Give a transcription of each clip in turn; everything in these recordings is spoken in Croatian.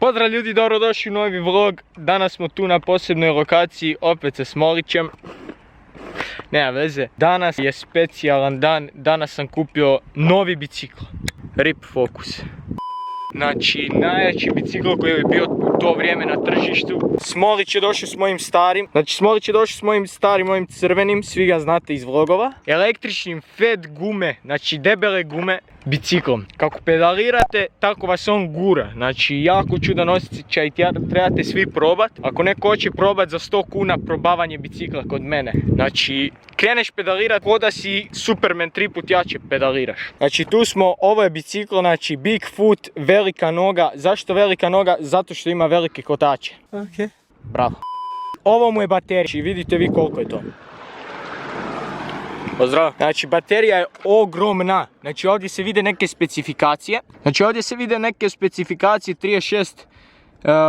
Pozdrav ljudi, dobrodošli u novi vlog. Danas smo tu na posebnoj lokaciji, opet sa Smolićem. Nema veze. Danas je specijalan dan, danas sam kupio novi bicikl. RIP Focus. Znači, najjači bicikl koji je bio u to vrijeme na tržištu. Smolić je došao s mojim starim. Znači, Smolić je došao s mojim starim, mojim crvenim, svi ga znate iz vlogova. Električnim fed gume, znači debele gume, biciklom. Kako pedalirate, tako vas on gura. Znači, jako čudan osjećaj, trebate svi probat. Ako neko hoće probat za 100 kuna probavanje bicikla kod mene. Znači, kreneš pedalirat ko da si Superman 3 put jače pedaliraš. Znači, tu smo, ovo je bicikl, znači Bigfoot, velika noga. Zašto velika noga? Zato što ima velike kotače. Ok. Bravo. Ovo mu je baterija, vidite vi koliko je to. Pozdrav. Znači, baterija je ogromna. Znači, ovdje se vide neke specifikacije. 36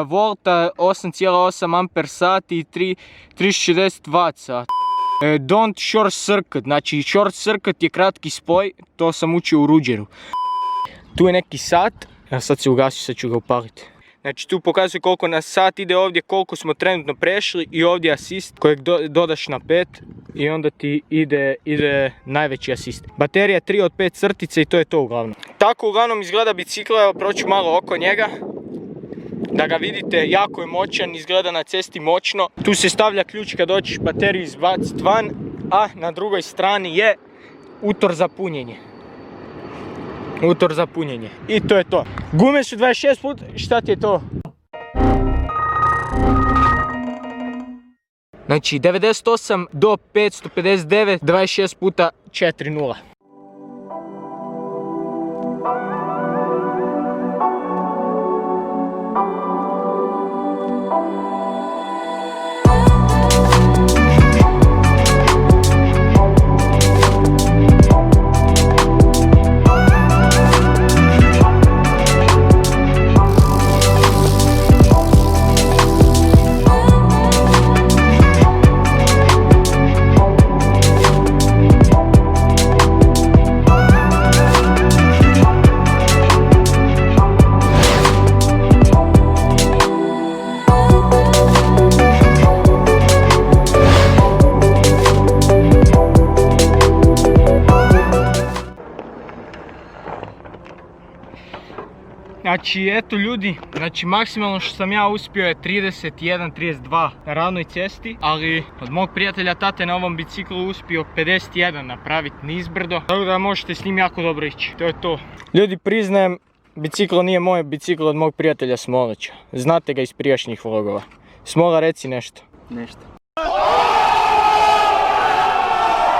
volta, 8,8 amper sati i 360 watt. Don't short circuit. Znači, short circuit je kratki spoj. To sam učio u Ruđeru. Tu je neki sat. Ja sad se ugasio, sad ću ga upaliti. Znači, tu pokazuje koliko na sat ide ovdje, koliko smo trenutno prešli i ovdje asist kojeg dodaš na 5 i onda ti ide najveći asist. Baterija 3 od 5 crtice i to je to uglavnom. Tako uglavnom izgleda bicikl, evo proću malo oko njega. Da ga vidite, jako je moćan, izgleda na cesti moćno. Tu se stavlja ključ kad hoćeš bateriju izbaciti van, a na drugoj strani je utor za punjenje. I to je to. Gume su 26 put, šta ti je to? Znači 98 do 559, 26 puta 4,0. Znači, eto ljudi, znači maksimalno što sam ja uspio je 31-32 na ravnoj cesti, ali od mog prijatelja tate na ovom biciklu uspio 51 napraviti nizbrdo, tako da možete s njim jako dobro ići. To je to. Ljudi, priznajem, bicikl nije moj, bicikl od mog prijatelja Smolića. Znate ga iz prijašnjih vlogova. Smola, reci nešto. Nešto.